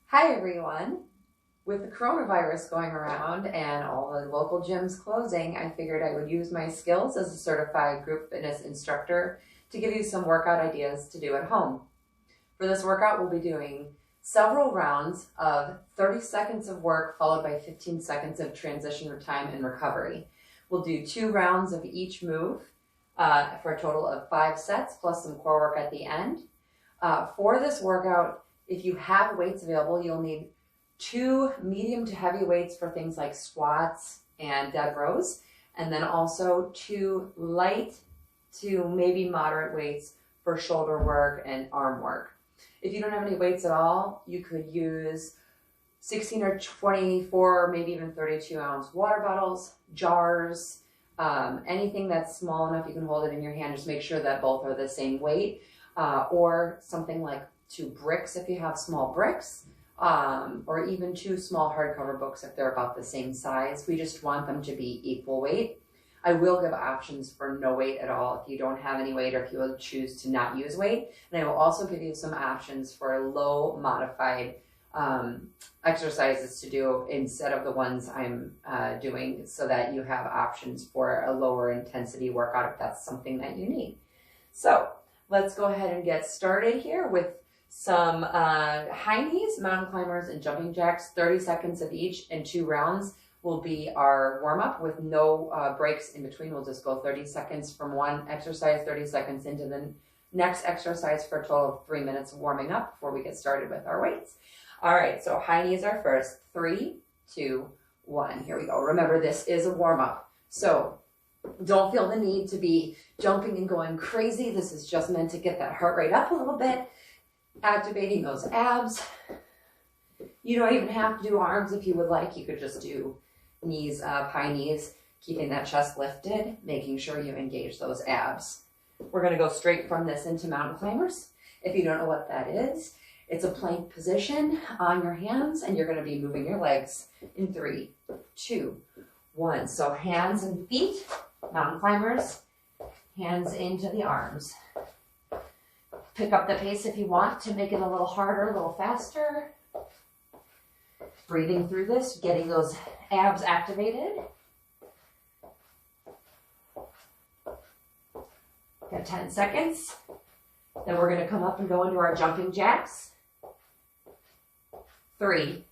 Hi everyone. With the coronavirus going around and all the local gyms closing, I figured I would use my skills as a certified group fitness instructor to give you some workout ideas to do at home. For this workout, we'll be doing several rounds of 30 seconds of work followed by 15 seconds of transition time and recovery. We'll do 2 rounds of each move for a total of 5 sets plus some core work at the end. For this workout, if you have weights available, you'll need 2 medium to heavy weights for things like squats and dead rows, and then also 2 light to maybe moderate weights for shoulder work and arm work. If you don't have any weights at all, you could use 16 or 24, maybe even 32 ounce water bottles, jars, anything that's small enough you can hold it in your hand. Just make sure that both are the same weight, or something like 2 bricks if you have small bricks, or even 2 small hardcover books if they're about the same size. We just want them to be equal weight. I will give options for no weight at all if you don't have any weight or if you will choose to not use weight. And I will also give you some options for low modified exercises to do instead of the ones I'm doing, so that you have options for a lower intensity workout if that's something that you need. So let's go ahead and get started here with some high knees, mountain climbers, and jumping jacks. 30 seconds of each and 2 rounds will be our warm-up with no breaks in between. We'll just go 30 seconds from one exercise, 30 seconds into the next exercise for a total of 3 minutes of warming up before we get started with our weights. All right, so high knees are first. 3, 2, 1. Here we go. Remember, this is a warm-up, so don't feel the need to be jumping and going crazy. This is just meant to get that heart rate up a little bit, activating those abs. You don't even have to do arms if you would like. You could just do knees up, high knees, keeping that chest lifted, making sure you engage those abs. We're going to go straight from this into mountain climbers. If you don't know what that is, it's a plank position on your hands, and you're going to be moving your legs in 3, 2, 1. So hands and feet, mountain climbers, hands into the arms. Pick up the pace if you want to make it a little harder, a little faster. Breathing through this, getting those abs activated. Got 10 seconds. Then we're going to come up and go into our jumping jacks. 3,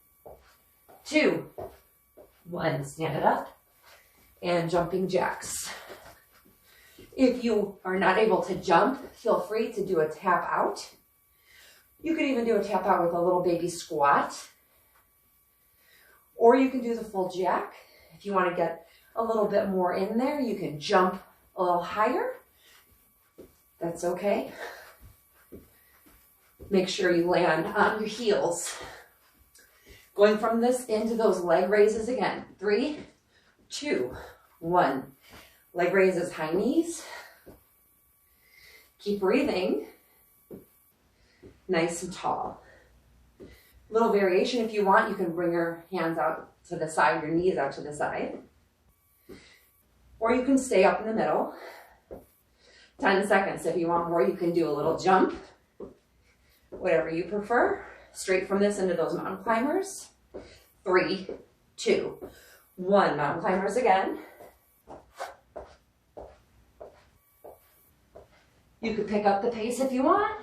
2, 1. Stand it up. And jumping jacks. If you are not able to jump, feel free to do a tap out. You could even do a tap out with a little baby squat. Or you can do the full jack. If you want to get a little bit more in there, you can jump a little higher. That's okay. Make sure you land on your heels. Going from this into those leg raises again. 3, 2, 1. Leg raises, high knees. Keep breathing. Nice and tall. Little variation if you want. You can bring your hands out to the side, your knees out to the side. Or you can stay up in the middle. 10 seconds. If you want more, you can do a little jump. Whatever you prefer. Straight from this into those mountain climbers. 3, 2, 1. Mountain climbers again. You could pick up the pace if you want.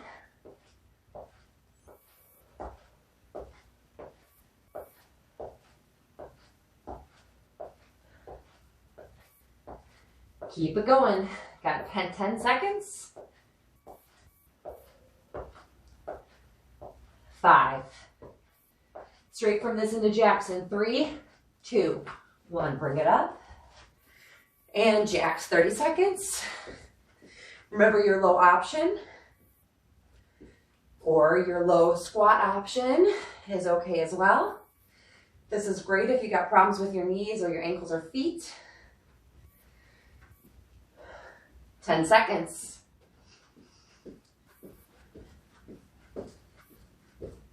Keep it going. Got 10 seconds. 5. Straight from this into jacks in 3, 2, 1. Bring it up. And jacks, 30 seconds. Remember your low option or your low squat option is okay as well. This is great if you got problems with your knees or your ankles or feet. 10 seconds.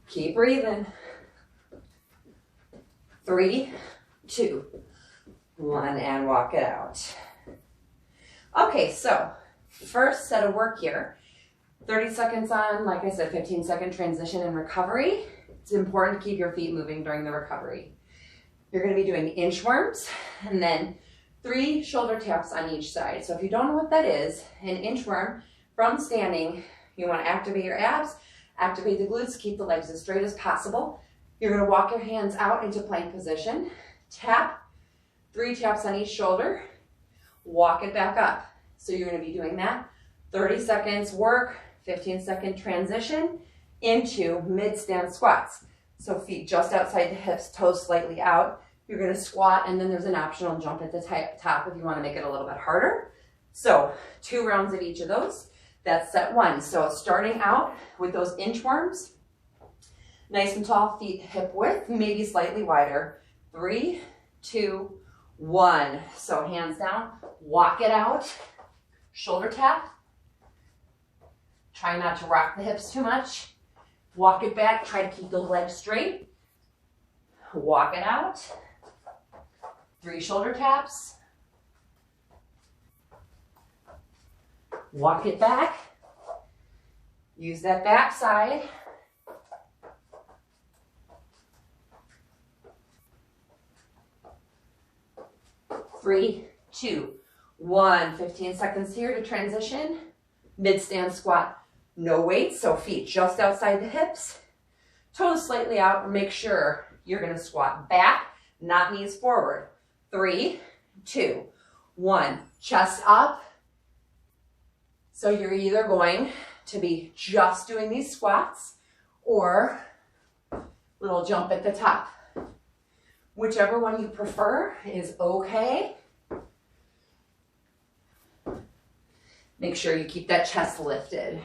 Keep breathing. 3, 2, 1, and walk it out. Okay, so first set of work here. 30 seconds on, like I said, 15-second transition and recovery. It's important to keep your feet moving during the recovery. You're going to be doing inchworms and then 3 shoulder taps on each side. So if you don't know what that is, an inchworm from standing, you want to activate your abs, activate the glutes, keep the legs as straight as possible. You're going to walk your hands out into plank position, tap, 3 taps on each shoulder, walk it back up. So you're going to be doing that. 30 seconds work, 15-second transition into mid-stand squats. So feet just outside the hips, toes slightly out. You're going to squat, and then there's an optional jump at the top if you want to make it a little bit harder. So 2 rounds of each of those. That's set 1. So starting out with those inchworms, nice and tall, feet hip width, maybe slightly wider. 3, 2, 1. So hands down, walk it out, shoulder tap. Try not to rock the hips too much. Walk it back, try to keep those legs straight. Walk it out. 3 shoulder taps. Walk it back. Use that back side. 3, 2, 1. 15 seconds here to transition. Mid-stand squat. No weight, so feet just outside the hips. Toes slightly out. Make sure you're going to squat back, not knees forward. 3, 2, 1. Chest up. So you're either going to be just doing these squats or little jump at the top. Whichever one you prefer is okay. Make sure you keep that chest lifted.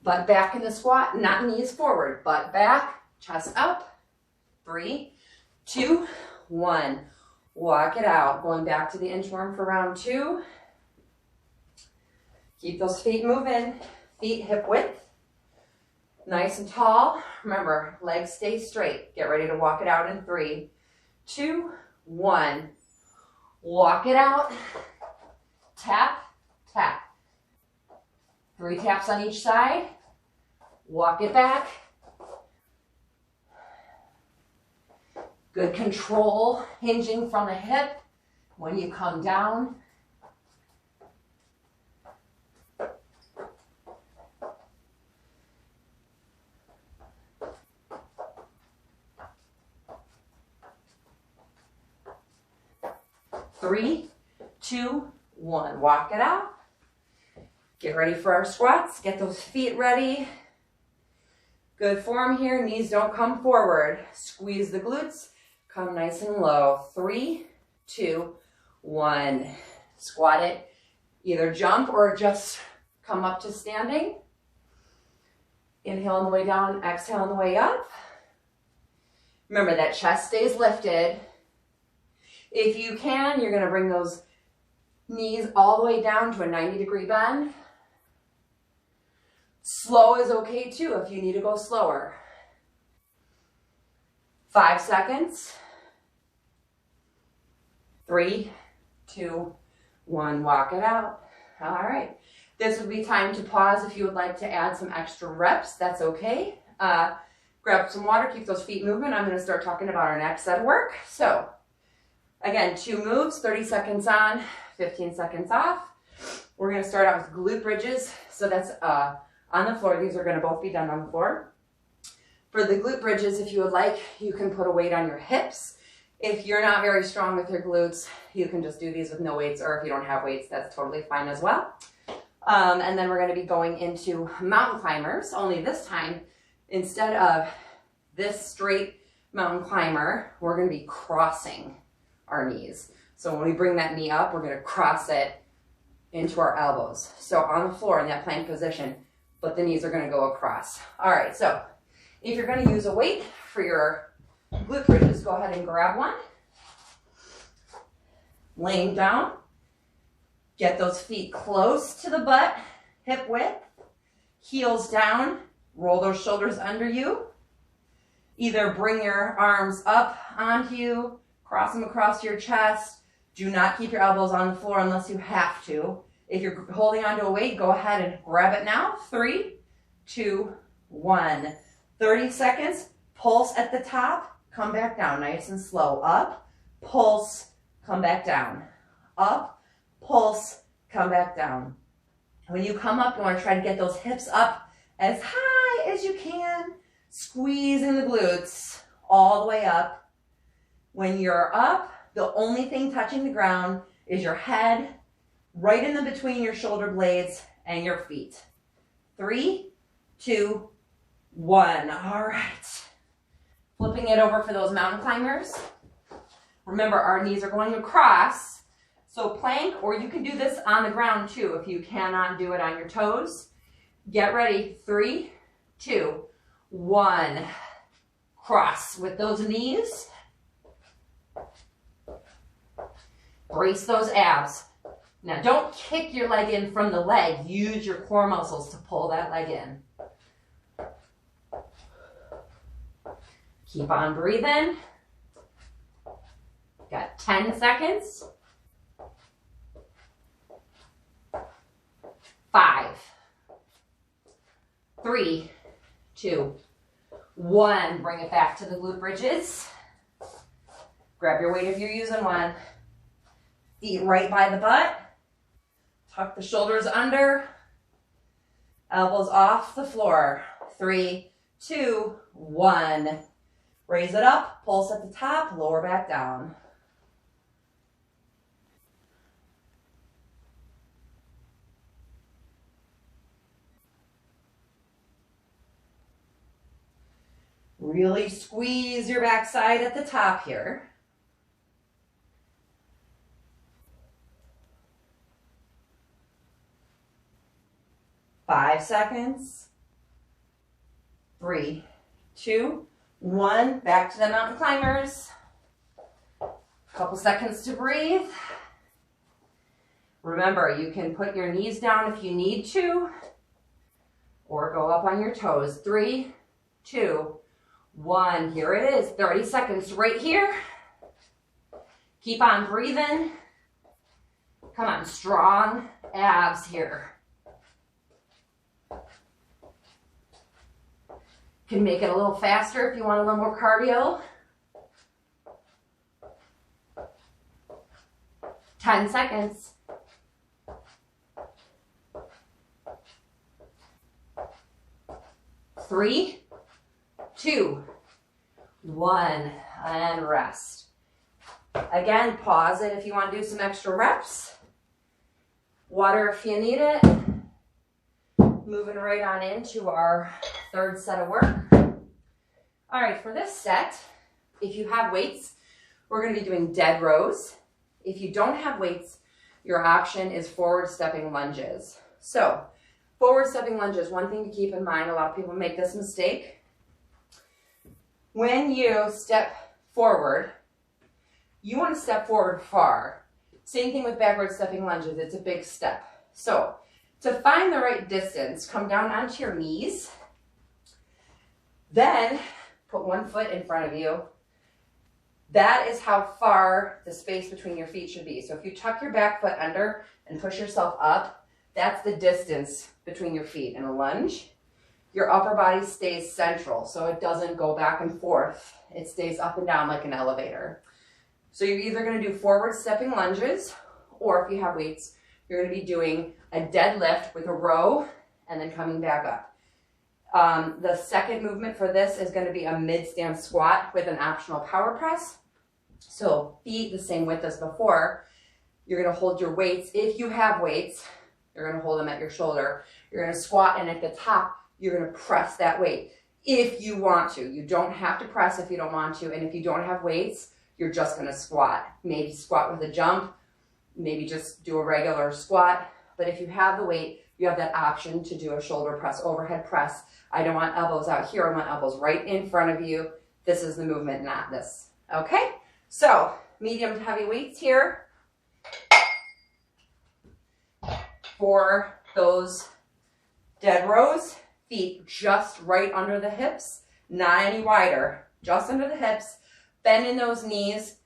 Butt back in the squat, not knees forward. Butt back, chest up. 3, 2, 1. Walk it out. Going back to the inchworm for round 2. Keep those feet moving. Feet hip width. Nice and tall. Remember, legs stay straight. Get ready to walk it out in 3, 2, 1. Walk it out. Tap, tap. 3 taps on each side. Walk it back. Good control, hinging from the hip when you come down. Three, 2, 1. Walk it out. Get ready for our squats. Get those feet ready. Good form here. Knees don't come forward. Squeeze the glutes. Come nice and low. 3, 2, 1. Squat it. Either jump or just come up to standing. Inhale on the way down. Exhale on the way up. Remember that chest stays lifted. If you can, you're going to bring those knees all the way down to a 90-degree bend. Slow is okay too if you need to go slower. 5 seconds. 3, 2, 1. Walk it out. All right. This would be time to pause if you would like to add some extra reps. That's okay. Grab some water. Keep those feet moving. I'm going to start talking about our next set of work. So, again, 2 moves, 30 seconds on, 15 seconds off. We're going to start out with glute bridges. So that's on the floor. These are going to both be done on the floor. For the glute bridges, if you would like, you can put a weight on your hips. If you're not very strong with your glutes, you can just do these with no weights, or if you don't have weights, that's totally fine as well. And then we're going to be going into mountain climbers, only this time, instead of this straight mountain climber, we're going to be crossing our knees. So when we bring that knee up, we're going to cross it into our elbows. So on the floor in that plank position, but the knees are going to go across. All right, so if you're going to use a weight for your glute bridges, go ahead and grab one. Laying down, get those feet close to the butt, hip width, heels down, roll those shoulders under you. Either bring your arms up onto you, cross them across your chest. Do not keep your elbows on the floor unless you have to. If you're holding onto a weight, go ahead and grab it now. 3, 2, 1. 30 seconds, pulse at the top, come back down, nice and slow. Up, pulse, come back down. Up, pulse, come back down. When you come up, you want to try to get those hips up as high as you can. Squeeze in the glutes all the way up. When you're up, the only thing touching the ground is your head, right in the between your shoulder blades and your feet. 3, 2, 1. All right. Flipping it over for those mountain climbers. Remember, our knees are going across. So plank, or you can do this on the ground too if you cannot do it on your toes. Get ready. 3, 2, 1. Cross with those knees. Brace those abs. Now don't kick your leg in from the leg. Use your core muscles to pull that leg in. Keep on breathing. Got 10 seconds. 5, 3, 2, 1. Bring it back to the glute bridges. Grab your weight if you're using one. Feet right by the butt. Tuck the shoulders under. Elbows off the floor. 3, 2, 1. Raise it up. Pulse at the top. Lower back down. Really squeeze your backside at the top here. Five seconds. 3, 2, 1. Back to the mountain climbers. Couple seconds to breathe. Remember, you can put your knees down if you need to, or go up on your toes. 3, 2, 1. Here it is. 30 seconds right here. Keep on breathing. Come on, strong abs here. Can make it a little faster if you want a little more cardio. 10 seconds. 3, 2, 1, and rest. Again, pause it if you want to do some extra reps. Water if you need it. Moving right on into our third set of work. All right, for this set, if you have weights, we're going to be doing dead rows. If you don't have weights, your option is forward stepping lunges. So, forward stepping lunges, one thing to keep in mind, a lot of people make this mistake. When you step forward, you want to step forward far. Same thing with backward stepping lunges, it's a big step. So, to find the right distance, come down onto your knees. Then, put one foot in front of you. That is how far the space between your feet should be. So if you tuck your back foot under and push yourself up, that's the distance between your feet. In a lunge, your upper body stays central, so it doesn't go back and forth. It stays up and down like an elevator. So you're either going to do forward stepping lunges, or if you have weights, you're going to be doing a deadlift with a row and then coming back up. The second movement for this is going to be a mid-stand squat with an optional power press. So feet the same width as before. You're going to hold your weights. If you have weights, you're going to hold them at your shoulder. You're going to squat, and at the top, you're going to press that weight if you want to. You don't have to press if you don't want to. And if you don't have weights, you're just going to squat. Maybe squat with a jump. Maybe just do a regular squat. But if you have the weight, you have that option to do a shoulder press, overhead press. I don't want elbows out here. I want elbows right in front of you. This is the movement, not this. Okay? So, medium to heavy weights here for those dead rows. Feet just right under the hips, not any wider, just under the hips. Bend in those knees.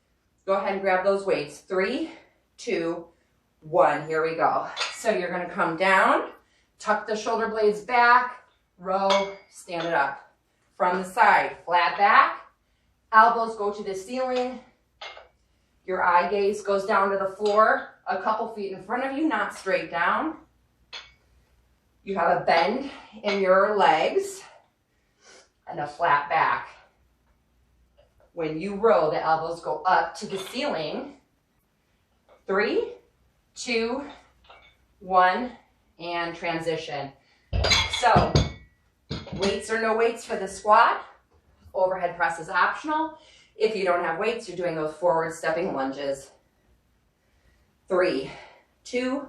Go ahead and grab those weights. 3, 2, 1. Here we go. So you're going to come down, tuck the shoulder blades back, row, stand it up. From the side, flat back, elbows go to the ceiling. Your eye gaze goes down to the floor, a couple feet in front of you, not straight down. You have a bend in your legs and a flat back. When you row, the elbows go up to the ceiling. 3, 2, 1, and transition. So, weights or no weights for the squat. Overhead press is optional. If you don't have weights, you're doing those forward stepping lunges. 3, 2,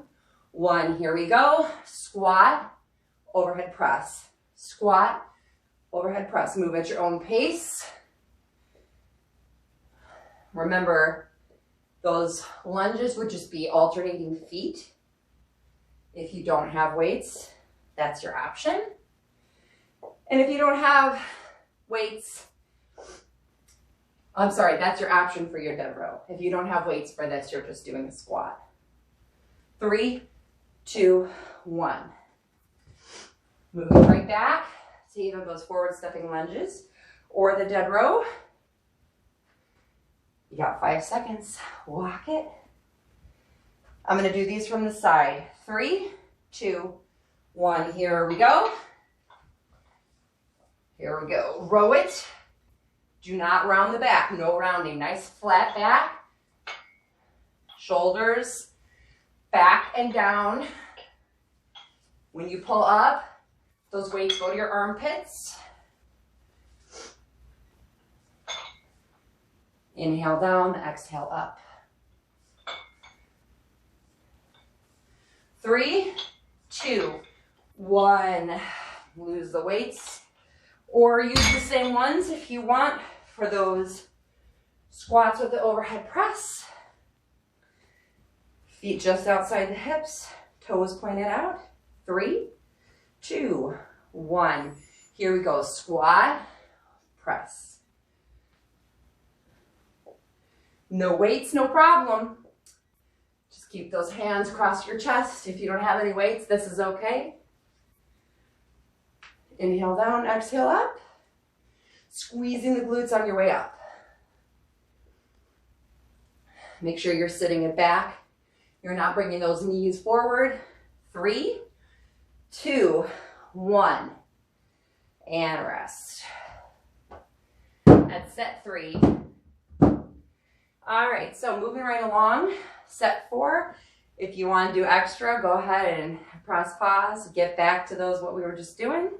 1, here we go. Squat, overhead press. Squat, overhead press. Move at your own pace. Remember, those lunges would just be alternating feet. If you don't have weights, that's your option. And if you don't have weights, I'm sorry, that's your option for your dead row. If you don't have weights for this, you're just doing a squat. 3, 2, 1. Moving right back to either those forward stepping lunges or the dead row. You got 5 seconds. Walk it. I'm going to do these from the side. 3, 2, 1. Here we go. Here we go. Row it. Do not round the back. No rounding. Nice flat back. Shoulders back and down. When you pull up, those weights go to your armpits. Inhale down, exhale up. 3, 2, 1. Lose the weights. Or use the same ones if you want for those squats with the overhead press. Feet just outside the hips, toes pointed out. 3, 2, 1. Here we go. Squat, press. No weights, no problem. Just keep those hands across your chest. If you don't have any weights, this is okay. Inhale down, exhale up. Squeezing the glutes on your way up. Make sure you're sitting it back. You're not bringing those knees forward. 3, 2, 1. And rest. That's set 3. All right, so moving right along, set 4. If you want to do extra, go ahead and press pause, get back to those what we were just doing.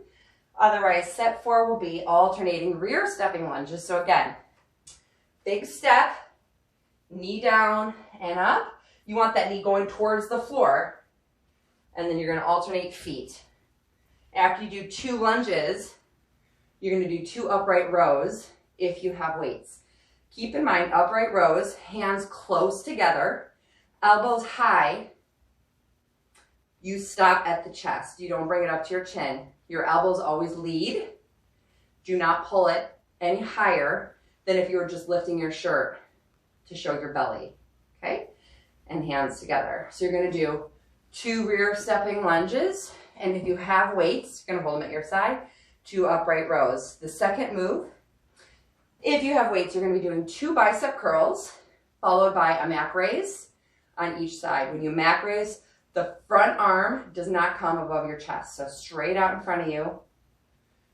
Otherwise, set 4 will be alternating rear stepping lunges. So again, big step, knee down and up. You want that knee going towards the floor, and then you're going to alternate feet. After you do 2 lunges, you're going to do 2 upright rows if you have weights. Keep in mind, upright rows, hands close together, elbows high. You stop at the chest. You don't bring it up to your chin. Your elbows always lead. Do not pull it any higher than if you were just lifting your shirt to show your belly, okay? And hands together. So you're gonna do 2 rear stepping lunges, and if you have weights, you're gonna hold them at your side, 2 upright rows. The second move, if you have weights, you're gonna be doing 2 bicep curls, followed by a Mac raise on each side. When you Mac raise, the front arm does not come above your chest. So straight out in front of you,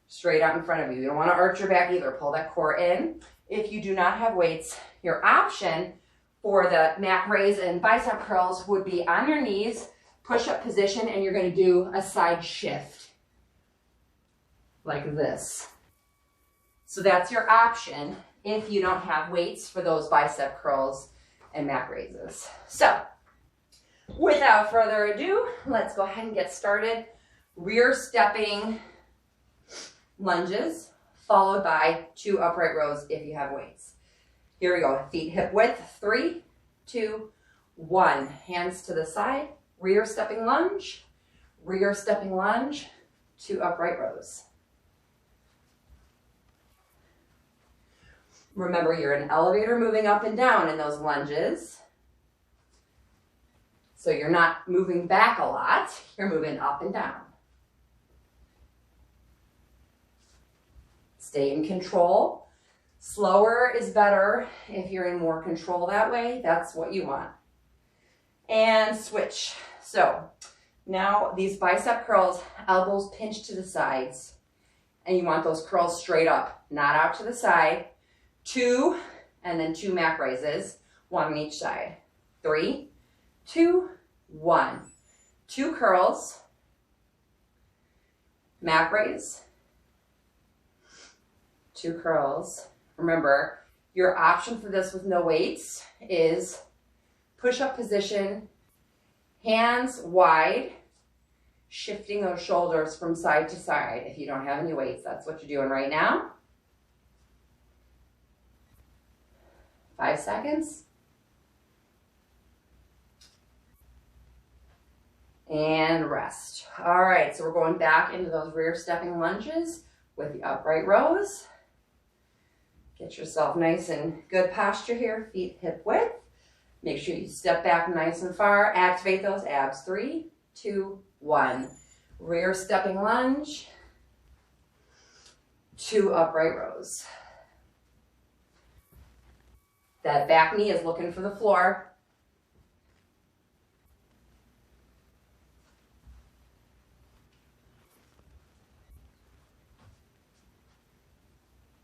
straight out in front of you. You don't want to arch your back either. Pull that core in. If you do not have weights, your option for the Mac raise and bicep curls would be on your knees, push-up position, and you're going to do a side shift like this. So that's your option if you don't have weights for those bicep curls and Mac raises. So without further ado, let's go ahead and get started. Rear stepping lunges, followed by 2 upright rows if you have weights. Here we go, feet hip width, 3, 2, 1. Hands to the side, rear stepping lunge, 2 upright rows. Remember, you're an elevator moving up and down in those lunges. So you're not moving back a lot, you're moving up and down. Stay in control. Slower is better if you're in more control that way. That's what you want. And switch. So now these bicep curls, elbows pinched to the sides. And you want those curls straight up, not out to the side. 2, and then 2 mat raises, 1 on each side. 3, 2, 1. 2 curls, mat raise, 2 curls. Remember, your option for this with no weights is push-up position, hands wide, shifting those shoulders from side to side. If you don't have any weights, that's what you're doing right now. 5 seconds. And rest. All right, so we're going back into those rear stepping lunges with the upright rows. Get yourself nice and good posture here, feet hip width. Make sure you step back nice and far. Activate those abs. 3, 2, 1. Rear stepping lunge. 2 upright rows. That back knee is looking for the floor.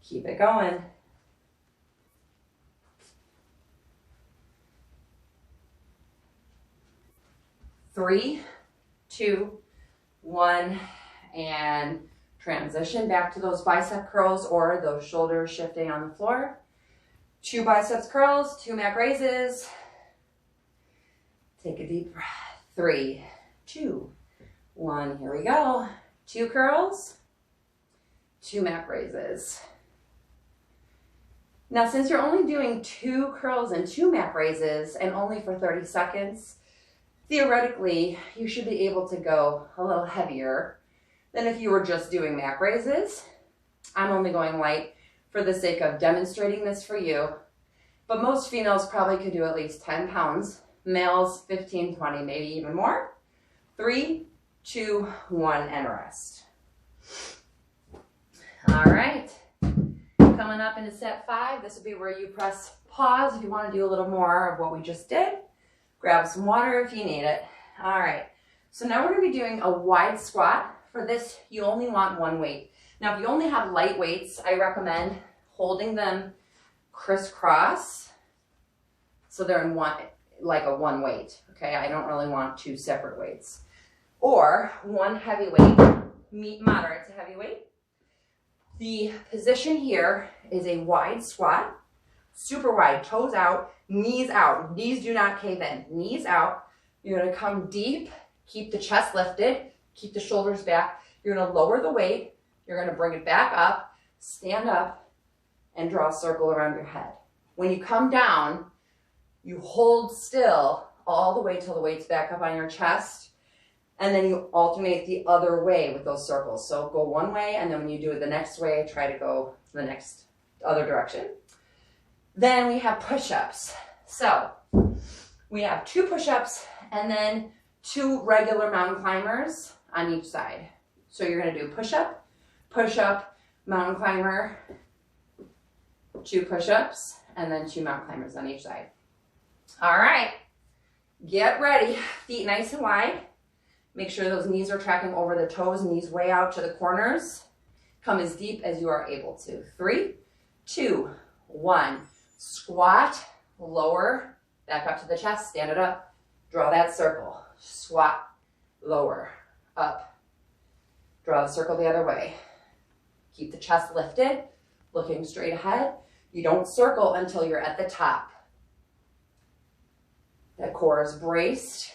Keep it going. 3, 2, 1, and transition back to those bicep curls or those shoulders shifting on the floor. 2 biceps curls, 2 mat raises. Take a deep breath. 3, 2, 1, here we go. 2 curls, 2 mat raises. Now, since you're only doing 2 curls and 2 mat raises and only for 30 seconds, theoretically, you should be able to go a little heavier than if you were just doing mat raises. I'm only going light for the sake of demonstrating this for you, but most females probably could do at least 10 pounds, males 15, 20, maybe even more. 3, 2, 1, and rest. All right, coming up into set 5, this will be where you press pause if you want to do a little more of what we just did. Grab some water if you need it. All right, so now we're going to be doing a wide squat. For this, you only want 1 weight. Now, if you only have light weights, I recommend holding them crisscross so they're in one, like a 1 weight, okay? I don't really want 2 separate weights. Or 1 heavy weight, moderate to heavy weight. The position here is a wide squat, super wide, toes out, knees out. Knees do not cave in. Knees out. You're going to come deep, keep the chest lifted, keep the shoulders back. You're going to lower the weight. You're going to bring it back up, stand up, and draw a circle around your head. When you come down, you hold still all the way till the weight's back up on your chest, and then you alternate the other way with those circles. So go one way, and then when you do it the next way, try to go the next other direction. Then we have push-ups. So we have 2 push-ups and then 2 regular mountain climbers on each side. So you're going to do push-up, push-up, mountain climber, 2 push-ups, and then 2 mountain climbers on each side. All right, get ready. Feet nice and wide. Make sure those knees are tracking over the toes, knees way out to the corners. Come as deep as you are able to. 3, 2, 1. Squat, lower, back up to the chest, stand it up, draw that circle. Squat, lower, up, draw the circle the other way. Keep the chest lifted, looking straight ahead. You don't circle until you're at the top. That core is braced.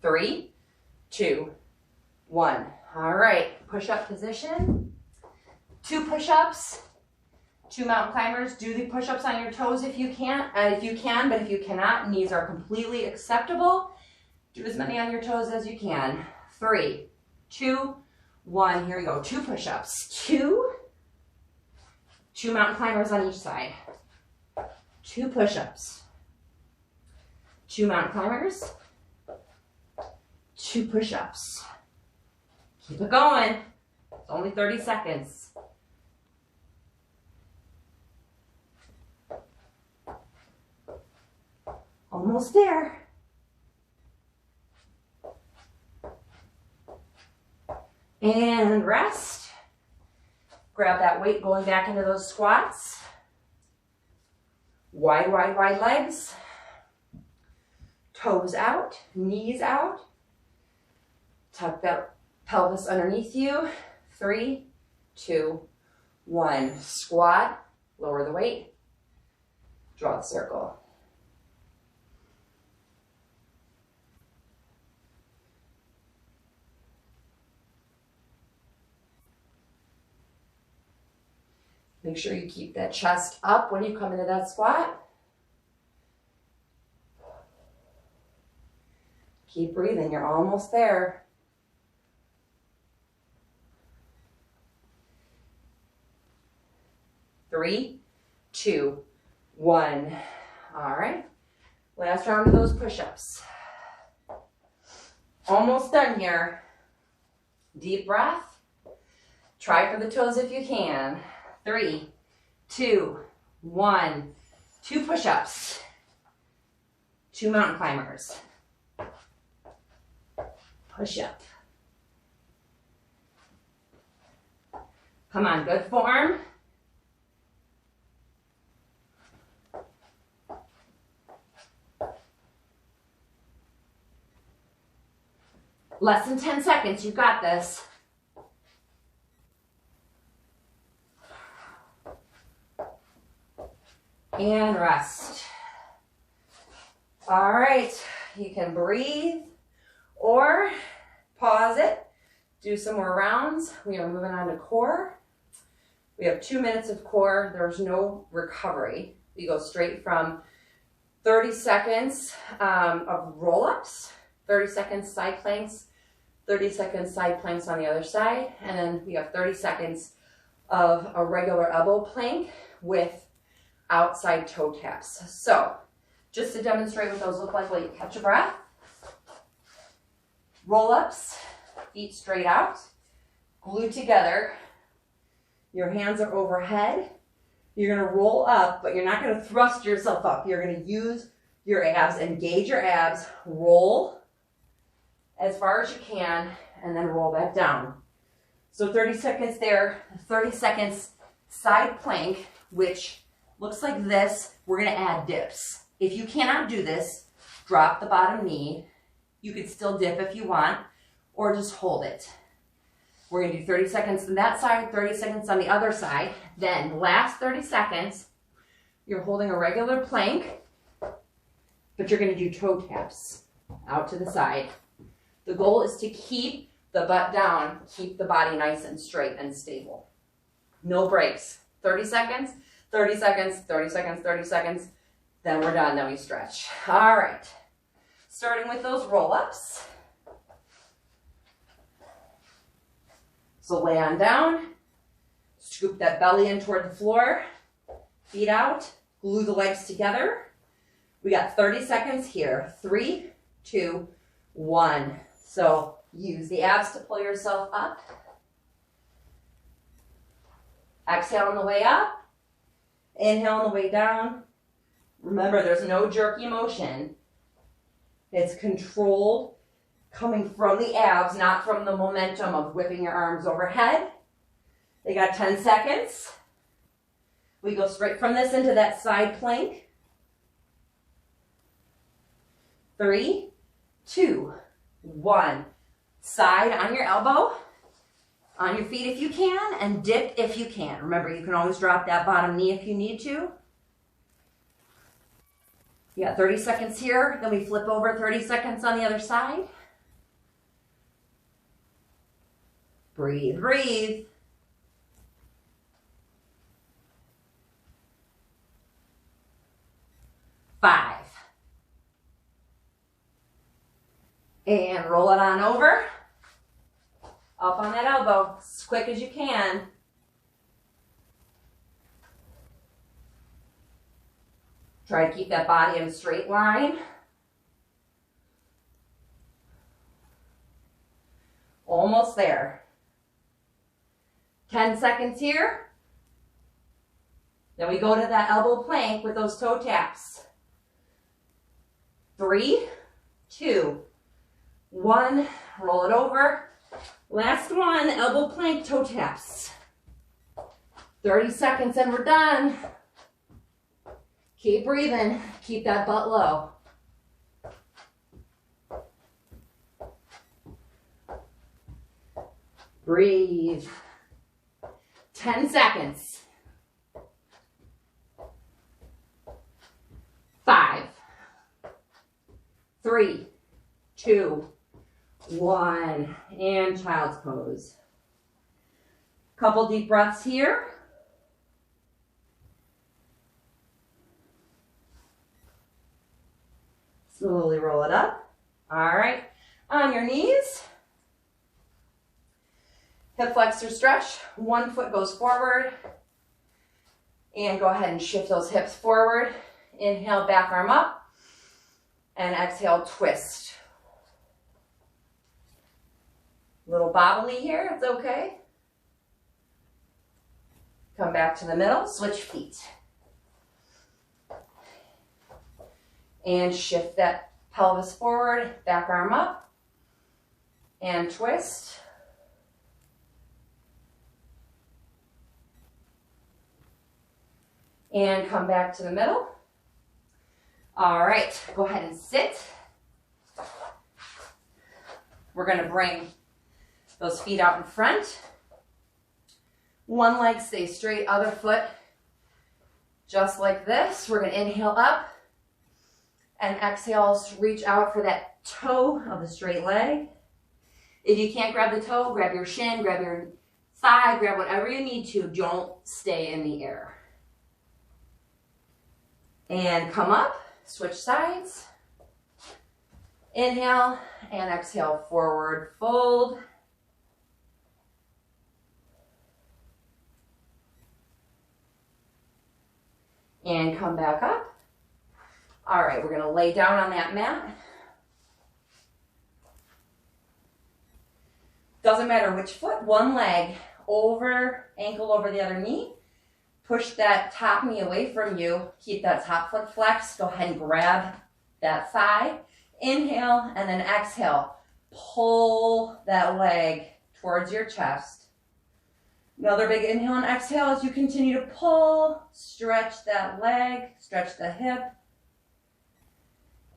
Three, 2, 1. All right, push-up position. 2 push-ups, 2 mountain climbers. Do the push-ups on your toes if you can, but if you cannot, knees are completely acceptable. Do as many on your toes as you can. 3, 2, 1. Here we go. 2 push-ups. 2 mountain climbers on each side. 2 push-ups. 2 mountain climbers. 2 push-ups. Keep it going. It's only 30 seconds. Almost there. And rest. Grab that weight going back into those squats. Wide, wide, wide legs. Toes out, knees out. Tuck that pelvis underneath you. 3, 2, 1. Squat, lower the weight. Draw the circle. Make sure you keep that chest up when you come into that squat. Keep breathing, you're almost there. Three, 2, 1. All right, last round of those push-ups. Almost done here. Deep breath. Try for the toes if you can. 3, 2, 1. 2 push-ups. 2 mountain climbers. Push up. Come on, good form. Less than 10 seconds, you got this. And rest. All right, you can breathe or pause it, do some more rounds. We are moving on to core. We have 2 minutes of core. There's no recovery. We go straight from 30 seconds of roll-ups, 30 seconds side planks, 30 seconds side planks on the other side, and then we have 30 seconds of a regular elbow plank with outside toe taps. So just to demonstrate what those look like while you catch your breath. Roll-ups, feet straight out, glued together. Your hands are overhead. You're gonna roll up, but you're not gonna thrust yourself up. You're gonna use your abs, engage your abs, roll as far as you can, and then roll back down. So 30 seconds there, 30 seconds side plank, which looks like this. We're gonna add dips. If you cannot do this, drop the bottom knee. You could still dip if you want, or just hold it. We're gonna do 30 seconds on that side, 30 seconds on the other side. Then last 30 seconds, you're holding a regular plank, but you're gonna do toe taps out to the side. The goal is to keep the butt down, keep the body nice and straight and stable. No breaks. 30 seconds, 30 seconds, 30 seconds, 30 seconds. Then we're done, then we stretch. All right. Starting with those roll-ups. So lay on down, scoop that belly in toward the floor, feet out, glue the legs together. We got 30 seconds here. 3, 2, 1. So use the abs to pull yourself up. Exhale on the way up. Inhale on the way down. Remember, there's no jerky motion. It's controlled, coming from the abs, not from the momentum of whipping your arms overhead. They got 10 seconds. We go straight from this into that side plank. 3, 2, 1. Side on your elbow, on your feet if you can, and dip if you can. Remember, you can always drop that bottom knee if you need to. You got 30 seconds here, then we flip over 30 seconds on the other side. Breathe, breathe. 5. And roll it on over. Up on that elbow, as quick as you can. Try to keep that body in a straight line. Almost there. 10 seconds here. Then we go to that elbow plank with those toe taps. 3, 2, 1. Roll it over. Last one, elbow plank, toe taps. 30 seconds and we're done. Keep breathing. Keep that butt low. Breathe. 10 seconds. 5, 3, 2, 1. And child's pose. Couple deep breaths here. Slowly roll it up. All right. On your knees. Hip flexor stretch. One foot goes forward. And go ahead and shift those hips forward. Inhale, back arm up. And exhale, twist. Little bobbly here, it's okay. Come back to the middle, switch feet. And shift that pelvis forward, back arm up. And twist. And come back to the middle. All right, go ahead and sit. We're gonna bring those feet out in front. One leg stays straight, other foot just like this. We're gonna inhale up and exhale, reach out for that toe of the straight leg. If you can't grab the toe, grab your shin, grab your thigh, grab whatever you need to. Don't stay in the air. And come up, switch sides. Inhale and exhale, forward fold. And come back up. All right, we're gonna lay down on that mat. Doesn't matter which foot, one leg over, ankle over the other knee. Push that top knee away from you. Keep that top foot flexed. Go ahead and grab that thigh. Inhale and then exhale. Pull that leg towards your chest. Another big inhale and exhale as you continue to pull. Stretch that leg, stretch the hip.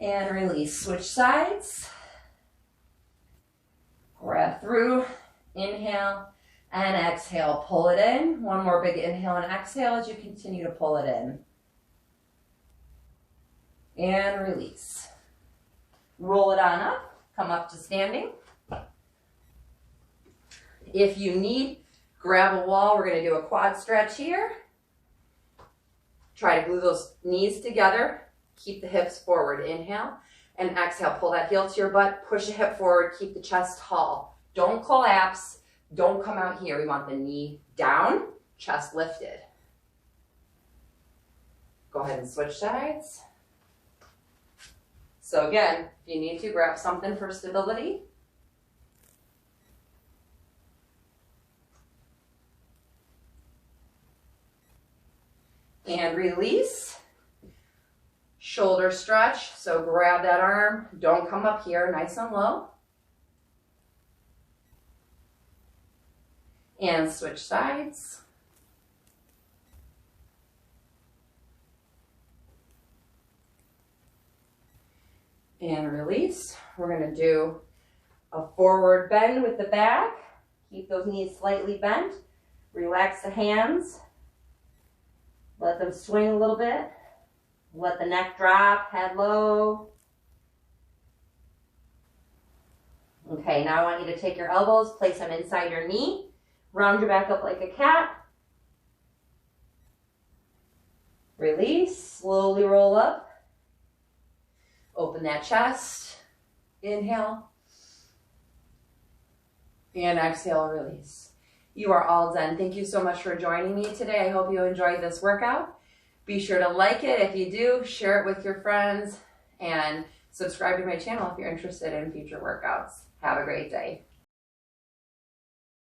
And release. Switch sides. Grab through. Inhale. And exhale, pull it in. One more big inhale and exhale as you continue to pull it in. And release. Roll it on up, come up to standing. If you need, grab a wall. We're gonna do a quad stretch here. Try to glue those knees together. Keep the hips forward, inhale. And exhale, pull that heel to your butt, push the hip forward, keep the chest tall. Don't collapse. Don't come out here. We want the knee down, chest lifted. Go ahead and switch sides. So again, if you need to, grab something for stability. And release. Shoulder stretch. So grab that arm. Don't come up here, nice and low. And switch sides. And release. We're going to do a forward bend with the back. Keep those knees slightly bent. Relax the hands. Let them swing a little bit. Let the neck drop, head low. Okay, now I want you to take your elbows, place them inside your knee. Round your back up like a cat. Release, slowly roll up. Open that chest. Inhale. And exhale, release. You are all done. Thank you so much for joining me today. I hope you enjoyed this workout. Be sure to like it. If you do, share it with your friends and subscribe to my channel if you're interested in future workouts. Have a great day.